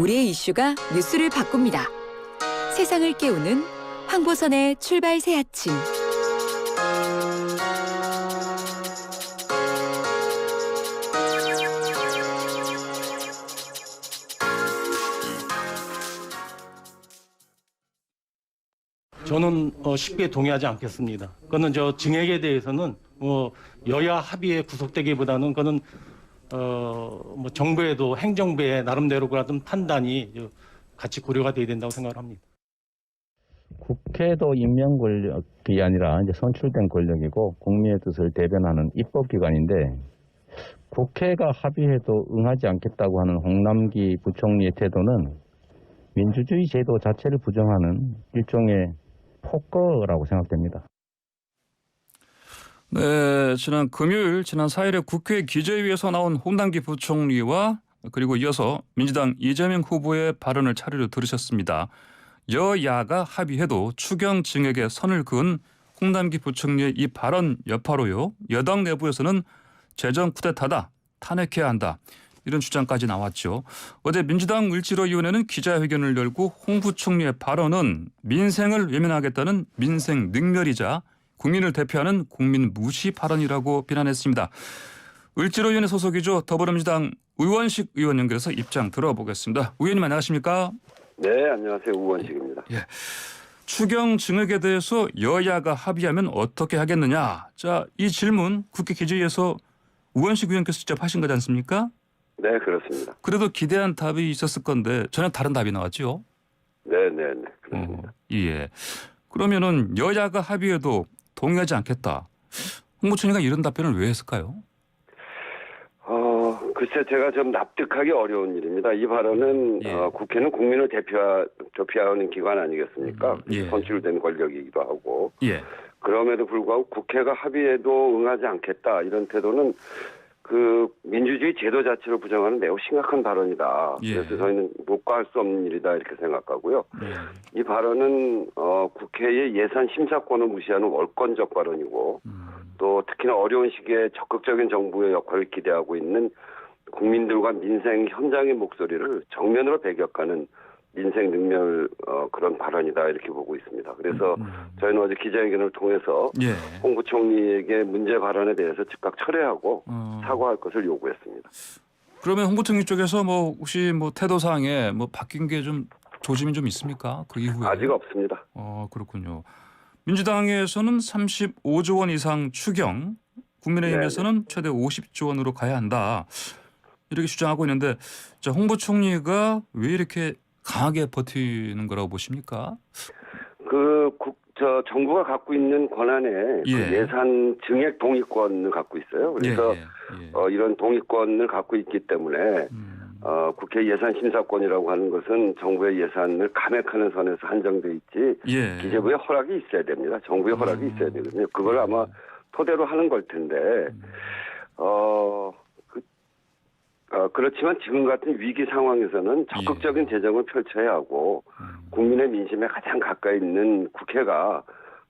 우리의 이슈가 뉴스를 바꿉니다. 세상을 깨우는 황보선의 출발 새 아침. 저는 쉽게 동의하지 않겠습니다. 그거는 증액에 대해서는 여야 합의에 구속되기보다는 그거는 정부에도 행정부의 나름대로 그런 판단이 같이 고려가 돼야 된다고 생각을 합니다. 국회도 임명 권력이 아니라 이제 선출된 권력이고 국민의 뜻을 대변하는 입법기관인데 국회가 합의해도 응하지 않겠다고 하는 홍남기 부총리의 태도는 민주주의 제도 자체를 부정하는 일종의 폭거라고 생각됩니다. 네, 지난 금요일 지난 4일에 국회 기재위에서 나온 홍남기 부총리와 그리고 이어서 민주당 이재명 후보의 발언을 차례로 들으셨습니다. 여야가 합의해도 추경 증액에 선을 그은 홍남기 부총리의 이 발언 여파로요. 여당 내부에서는 재정 쿠데타다, 탄핵해야 한다. 이런 주장까지 나왔죠. 어제 민주당 을지로위원회는 기자회견을 열고 홍 부총리의 발언은 민생을 외면하겠다는 민생 능멸이자 국민을 대표하는 국민 무시 발언이라고 비난했습니다. 을지로위원회 소속이죠. 더불어민주당 우원식 의원 연결해서 입장 들어보겠습니다. 의원님 안녕하십니까? 네, 안녕하세요. 우원식입니다. 예. 추경 증액에 대해서 여야가 합의하면 어떻게 하겠느냐. 자, 이 질문 국회 기재위에서 우원식 의원께서 직접 하신 거지 않습니까? 네, 그렇습니다. 그래도 기대한 답이 있었을 건데 전혀 다른 답이 나왔죠? 네, 그렇습니다. 예. 그러면은 여야가 합의해도 동의하지 않겠다. 홍 부총리가 이런 답변을 왜 했을까요? 글쎄 제가 좀 납득하기 어려운 일입니다. 이 발언은 예. 국회는 국민을 대표하는 기관 아니겠습니까? 예. 선출된 권력이기도 하고. 예. 그럼에도 불구하고 국회가 합의해도 응하지 않겠다 이런 태도는 그 민주주의 제도 자체를 부정하는 매우 심각한 발언이다. 예. 그래서 저희는 묵과할 수 없는 일이다 이렇게 생각하고요. 예. 이 발언은 국회의 예산 심사권을 무시하는 월권적 발언이고 또 특히나 어려운 시기에 적극적인 정부의 역할을 기대하고 있는 국민들과 민생 현장의 목소리를 정면으로 배격하는 민생 능멸 그런 발언이다 이렇게 보고 있습니다. 그래서 저희는 어제 기자회견을 통해서 예. 홍 부총리에게 문제 발언에 대해서 즉각 철회하고 사과할 것을 요구했습니다. 그러면 홍 부총리 쪽에서 혹시 태도사항에 바뀐 게 좀 조짐이 좀 있습니까? 그 이후에 아직 없습니다. 그렇군요. 민주당에서는 35조 원 이상 추경, 국민의힘에서는 최대 50조 원으로 가야 한다. 이렇게 주장하고 있는데 홍 부총리가 왜 이렇게 강하게 버티는 거라고 보십니까? 정부가 갖고 있는 권한에 예. 그 예산 증액 동의권을 갖고 있어요. 그래서 이런 동의권을 갖고 있기 때문에 국회 예산 심사권이라고 하는 것은 정부의 예산을 감액하는 선에서 한정돼 있지 예. 기재부의 허락이 있어야 됩니다. 정부의 허락이 있어야 되거든요. 그걸 아마 토대로 하는 걸 텐데 그렇지만 지금 같은 위기 상황에서는 적극적인 재정을 펼쳐야 하고 국민의 민심에 가장 가까이 있는 국회가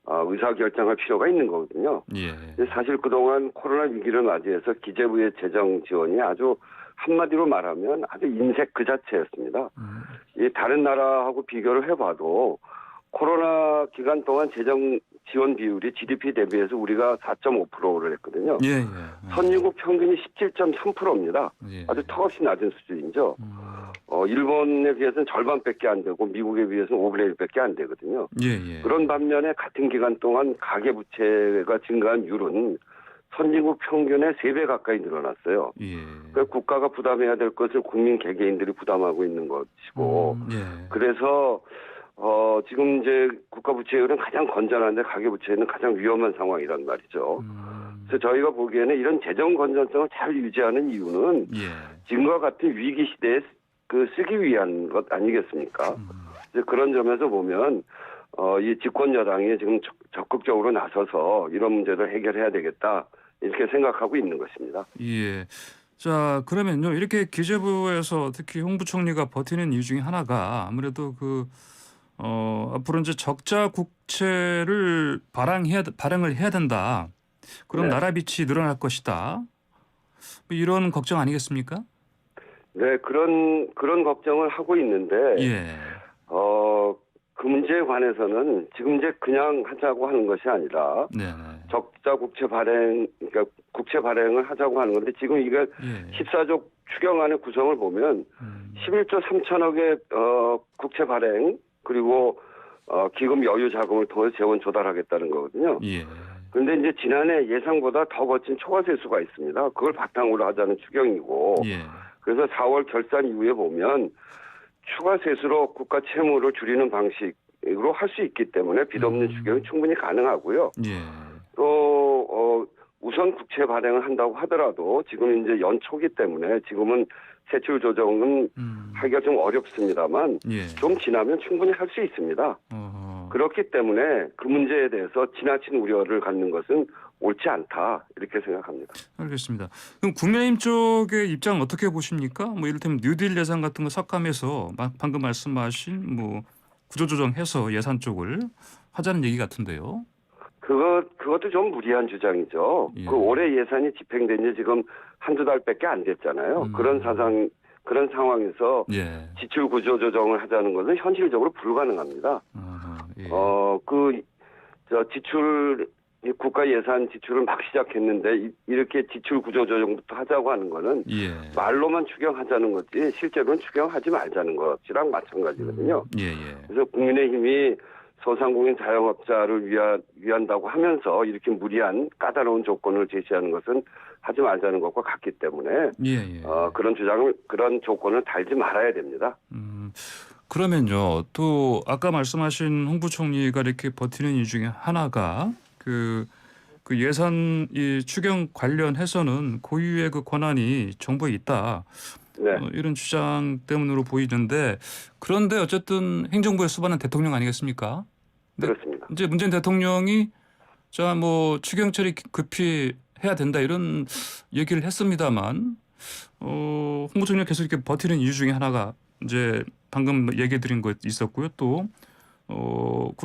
의사결정할 필요가 있는 거거든요. 예. 사실 그동안 코로나 위기를 맞이해서 기재부의 재정 지원이 아주 한마디로 말하면 아주 인색 그 자체였습니다. 이 다른 나라하고 비교를 해봐도 코로나 기간 동안 재정 지원 비율이 GDP 대비해서 우리가 4.5%를 했거든요. 예. 선진국 평균이 17.3%입니다. 예. 아주 턱없이 낮은 수준이죠. 일본에 비해서는 절반밖에 안 되고 미국에 비해서는 5분의 1밖에 안 되거든요. 예. 그런 반면에 같은 기간 동안 가계부채가 증가한 율은 선진국 평균의 3배 가까이 늘어났어요. 예. 그러니까 국가가 부담해야 될 것을 국민 개개인들이 부담하고 있는 것이고 예. 그래서 지금 이제 국가 부채율은 가장 건전한데 가계 부채는 가장 위험한 상황이란 말이죠. 그래서 저희가 보기에는 이런 재정 건전성을 잘 유지하는 이유는 예. 지금과 같은 위기 시대에 쓰기 위한 것 아니겠습니까? 그래서 그런 점에서 보면 이 집권 여당이 지금 적극적으로 나서서 이런 문제를 해결해야 되겠다 이렇게 생각하고 있는 것입니다. 예. 자, 그러면요. 이렇게 기재부에서 특히 홍 부총리가 버티는 이유 중에 하나가 아무래도 앞으로 이제 적자 국채를 발행을 해야 된다. 그럼 네. 나라 빚이 늘어날 것이다. 이런 걱정 아니겠습니까? 네, 그런 걱정을 하고 있는데, 예. 그 문제에 관해서는 지금 이제 그냥 하자고 하는 것이 아니라, 네. 적자 그러니까 국채 발행을 하자고 하는 건데, 지금 이게 예. 14조 추경안의 구성을 보면, 11조 3천억의, 국채 발행, 그리고, 기금 여유 자금을 통해 재원 조달하겠다는 거거든요. 예. 그런데 이제 지난해 예상보다 더 거친 초과 세수가 있습니다. 그걸 바탕으로 하자는 추경이고, 예. 그래서 4월 결산 이후에 보면 추가 세수로 국가 채무를 줄이는 방식으로 할 수 있기 때문에 빚 없는 추경이 충분히 가능하고요. 예. 또 우선 국채 발행을 한다고 하더라도 지금 이제 연초기 때문에 지금은 세출 조정은 하기가 좀 어렵습니다만 예. 좀 지나면 충분히 할 수 있습니다. 그렇기 때문에 그 문제에 대해서 지나친 우려를 갖는 것은 옳지 않다 이렇게 생각합니다. 알겠습니다. 그럼 국민의힘 쪽의 입장은 어떻게 보십니까? 뭐 이를테면 뉴딜 예산 같은 거 삭감해서 방금 말씀하신 뭐 구조조정해서 예산 쪽을 하자는 얘기 같은데요. 그것도 좀 무리한 주장이죠. 예. 그 올해 예산이 집행된 지 지금 한두 달밖에 안 됐잖아요. 그런 상황에서 예. 지출 구조 조정을 하자는 것은 현실적으로 불가능합니다. 예. 국가 예산 지출을 막 시작했는데 이렇게 지출 구조 조정부터 하자고 하는 거는 예. 말로만 추경하자는 거지 실제로는 추경하지 말자는 것이랑 마찬가지거든요. 예. 그래서 국민의힘이 소상공인 자영업자를 위한다고 하면서 이렇게 무리한 까다로운 조건을 제시하는 것은 하지 말자는 것과 같기 때문에 예. 그런 조건을 달지 말아야 됩니다. 그러면요, 또 아까 말씀하신 홍 부총리가 이렇게 버티는 이유 중에 하나가 그 예산 이 추경 관련해서는 고유의 그 권한이 정부에 있다. 네. 이런 주장 때문으로 보이는데 그런데 어쨌든 행정부의 수반은 대통령 아니겠습니까? 그렇습니다. 이제 문재인 대통령이 자 뭐 추경 처리 급히 해야 된다 이런 얘기를 했습니다만 홍 부총리가 계속 이렇게 버티는 이유 중에 하나가 이제 방금 얘기 드린 거 있었고요. 또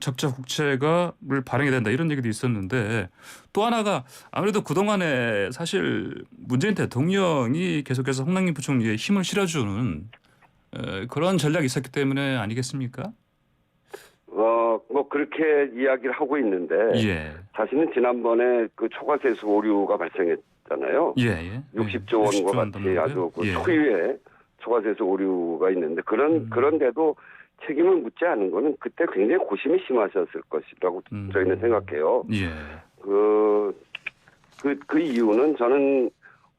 적자 국채가를 발행해야 된다 이런 얘기도 있었는데 또 하나가 아무래도 그동안에 사실 문재인 대통령이 계속해서 홍남기 부총리의 힘을 실어주는 그런 전략이 있었기 때문에 아니겠습니까? 뭐 그렇게 이야기를 하고 있는데 예. 사실은 지난번에 그 초과세수 오류가 발생했잖아요. 예. 60조 원과 같이 아주 그 초유의 초과세수 오류가 있는데 그런데도 책임을 묻지 않은 거는 그때 굉장히 고심이 심하셨을 것이라고 저희는 생각해요. 예. 그 이유는 저는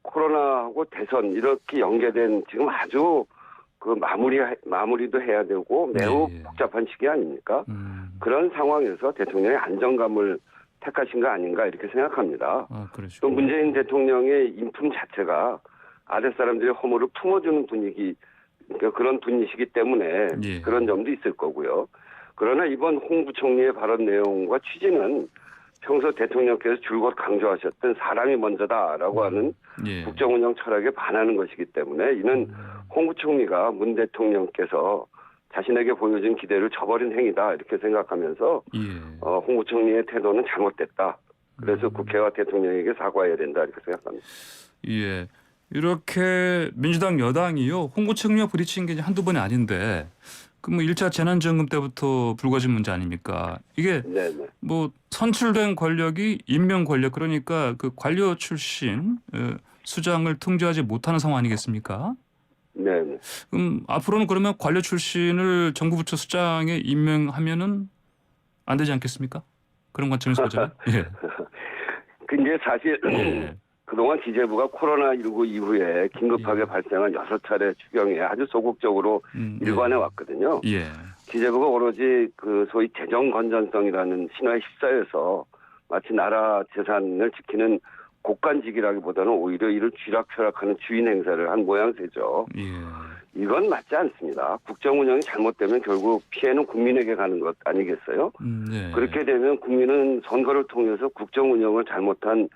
코로나하고 대선 이렇게 연계된 지금 아주 그 마무리도 해야 되고 매우 복잡한 시기 아닙니까? 그런 상황에서 대통령의 안정감을 택하신 거 아닌가 이렇게 생각합니다. 또 문재인 대통령의 인품 자체가 아랫사람들의 허물을 품어주는 분위기 그러니까 그런 분이시기 때문에 그런 점도 있을 거고요. 그러나 이번 홍 부총리의 발언 내용과 취지는 평소 대통령께서 줄곧 강조하셨던 사람이 먼저다라고 하는 국정운영 철학에 반하는 것이기 때문에 이는 홍 부총리가 문 대통령께서 자신에게 보여준 기대를 저버린 행위다 이렇게 생각하면서 홍 부총리의 태도는 잘못됐다. 그래서 국회와 대통령에게 사과해야 된다 이렇게 생각합니다. 예. 이렇게 민주당 여당이요. 홍 부총리와 부딪힌 게 한두 번이 아닌데 그 뭐 1차 재난지원금 때부터 불거진 문제 아닙니까? 이게 뭐 선출된 권력이 임명 권력 그러니까 그 관료 출신 수장을 통제하지 못하는 상황 아니겠습니까? 네. 앞으로는 그러면 관료 출신을 정부 부처 수장에 임명하면은 안 되지 않겠습니까? 그런 관점에서 보자면. 예. 근데 사실 그동안 기재부가 코로나19 이후에 긴급하게 발생한 6차례 추경에 아주 소극적으로 일관해 왔거든요. 기재부가 오로지 그 소위 재정 건전성이라는 신화에 휩싸여서 마치 나라 재산을 지키는 곡간직이라기보다는 오히려 이를 쥐락펴락하는 주인 행사를 한 모양새죠. 이건 맞지 않습니다. 국정 운영이 잘못되면 결국 피해는 국민에게 가는 것 아니겠어요? 그렇게 되면 국민은 선거를 통해서 국정 운영을 잘못한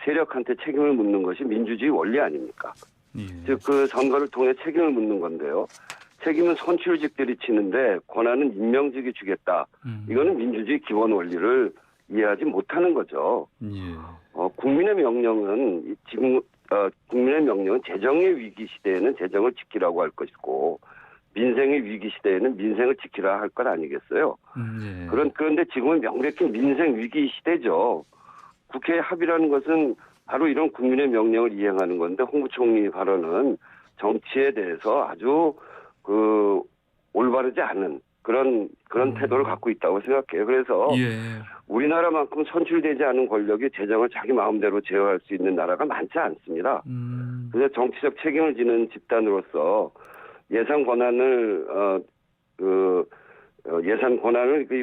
세력한테 책임을 묻는 것이 민주주의 원리 아닙니까? 즉 그 선거를 통해 책임을 묻는 건데요. 책임은 선출직들이 지는데 권한은 임명직이 주겠다. 이거는 민주주의 기본 원리를 이해하지 못하는 거죠. 국민의 명령은 지금 국민의 명령은 재정의 위기 시대에는 재정을 지키라고 할 것이고 민생의 위기 시대에는 민생을 지키라 할 것 아니겠어요? 예. 그런데 지금은 명백히 민생 위기 시대죠. 국회 합의라는 것은 바로 이런 국민의 명령을 이행하는 건데 홍 부총리 발언은 정치에 대해서 아주 올바르지 않은 그런 태도를 갖고 있다고 생각해요. 그래서 예. 우리나라만큼 선출되지 않은 권력이 재정을 자기 마음대로 제어할 수 있는 나라가 많지 않습니다. 그래서 정치적 책임을 지는 집단으로서 예산 권한을 그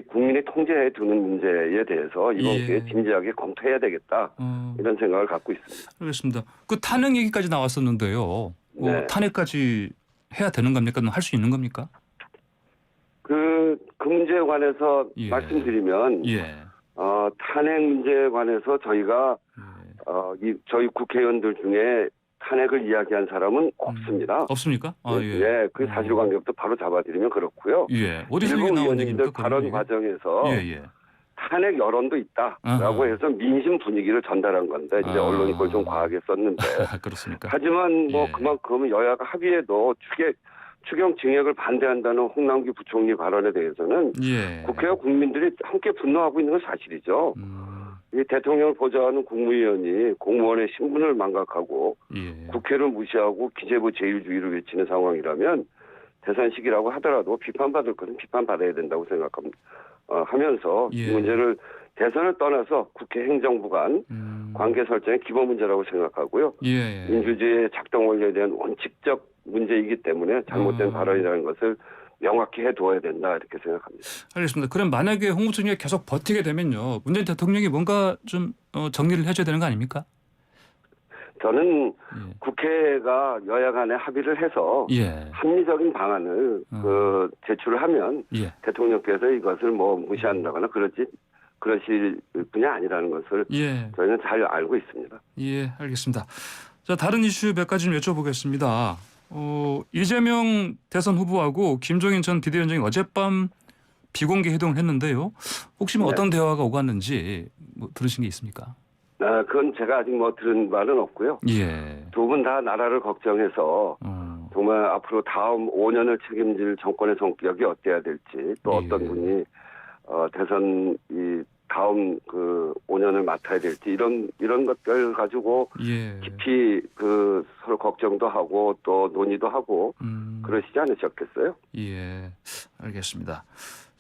국민의 통제에 두는 문제에 대해서 이번 기회에 진지하게 검토해야 되겠다 이런 생각을 갖고 있습니다. 알겠습니다. 그 탄핵 얘기까지 나왔었는데요. 네. 탄핵까지 해야 되는 겁니까? 할 수 있는 겁니까? 그 문제에 관해서 예. 말씀드리면 예. 탄핵 문제에 관해서 저희가 저희 국회의원들 중에 탄핵을 이야기한 사람은 없습니다. 없습니까? 예, 그 사실관계부터 바로 잡아드리면 그렇고요. 예. 어디서 일부 이게 나온 의원님들 얘기입니까? 발언 과정에서 예. 탄핵 여론도 있다라고 해서 민심 분위기를 전달한 건데 이제 언론이 그걸 좀 과하게 썼는데 그렇습니까? 하지만 예. 그만큼 여야가 합의해도 추경 증액을 반대한다는 홍남기 부총리 발언에 대해서는 예. 국회와 국민들이 함께 분노하고 있는 건 사실이죠. 이 대통령을 보좌하는 국무위원이 공무원의 신분을 망각하고 예. 국회를 무시하고 기재부 제일주의를 외치는 상황이라면 대선식이라고 하더라도 비판받을 것은 비판받아야 된다고 생각합니다. 하면서 예. 이 문제를 대선을 떠나서 국회 행정부 간 관계 설정의 기본 문제라고 생각하고요. 예. 민주주의의 작동 원리에 대한 원칙적 문제이기 때문에 잘못된 발언이라는 것을 명확히 해두어야 된다 이렇게 생각합니다. 알겠습니다. 그럼 만약에 홍 부총리가 계속 버티게 되면요. 문재인 대통령이 뭔가 좀 정리를 해줘야 되는 거 아닙니까? 저는 국회가 여야 간에 합의를 해서 예. 합리적인 방안을 제출을 하면 예. 대통령께서 이것을 무시한다거나 그러실 분이 아니라는 것을 예. 저희는 잘 알고 있습니다. 예, 알겠습니다. 자, 다른 이슈 몇 가지 좀 여쭤보겠습니다. 이재명 대선 후보하고 김종인 전 비대위원장이 어젯밤 비공개 회동을 했는데요. 혹시 네. 어떤 대화가 오갔는지 들으신 게 있습니까? 그건 제가 아직 들은 바는 없고요. 예. 두 분 다 나라를 걱정해서 정말 앞으로 다음 5년을 책임질 정권의 성격이 어때야 될지 또 예. 어떤 분이 대선 다음 5년을 맡아야 될지 이런 것들 가지고 예. 깊이 서로 걱정도 하고 또 논의도 하고 그러시지 않으셨겠어요? 예, 알겠습니다.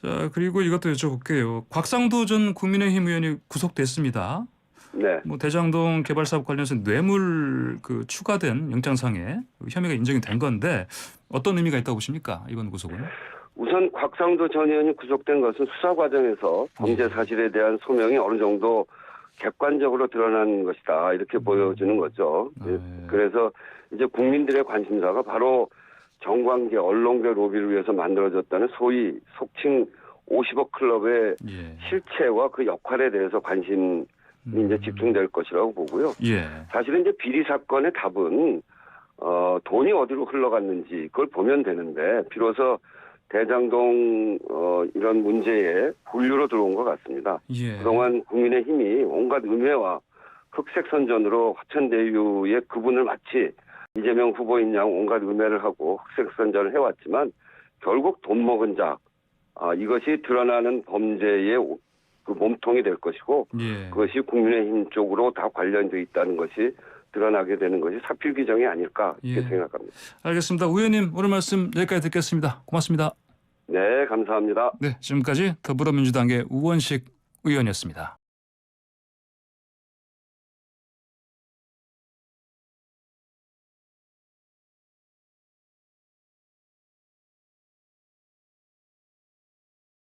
자, 그리고 이것도 여쭤볼게요. 곽상도 전 국민의힘 의원이 구속됐습니다. 네. 대장동 개발 사업 관련해서 뇌물 추가된 영장상에 혐의가 인정이 된 건데 어떤 의미가 있다고 보십니까? 이번 구속은? 우선 곽상도 전 의원이 구속된 것은 수사 과정에서 범죄 사실에 대한 소명이 어느 정도 객관적으로 드러난 것이다 이렇게 보여지는 거죠. 예. 그래서 이제 국민들의 관심사가 바로 정관계 언론계 로비를 위해서 만들어졌다는 소위 속칭 50억 클럽의 예. 실체와 그 역할에 대해서 관심이 이제 집중될 것이라고 보고요. 예. 사실은 이제 비리 사건의 답은 돈이 어디로 흘러갔는지 그걸 보면 되는데 비로소 대장동 이런 문제에 분류로 들어온 것 같습니다. 예. 그동안 국민의힘이 온갖 음해와 흑색선전으로 화천대유의 그분을 마치 이재명 후보인 양 온갖 음해를 하고 흑색선전을 해왔지만 결국 돈 먹은 자 이것이 드러나는 범죄의 몸통이 될 것이고 예. 그것이 국민의힘 쪽으로 다 관련되어 있다는 것이 드러나게 되는 것이 사필 규정이 아닐까 이렇게 예. 생각합니다. 알겠습니다. 의원님 오늘 말씀 여기까지 듣겠습니다. 고맙습니다. 네, 감사합니다. 네, 지금까지 더불어민주당의 우원식 의원이었습니다.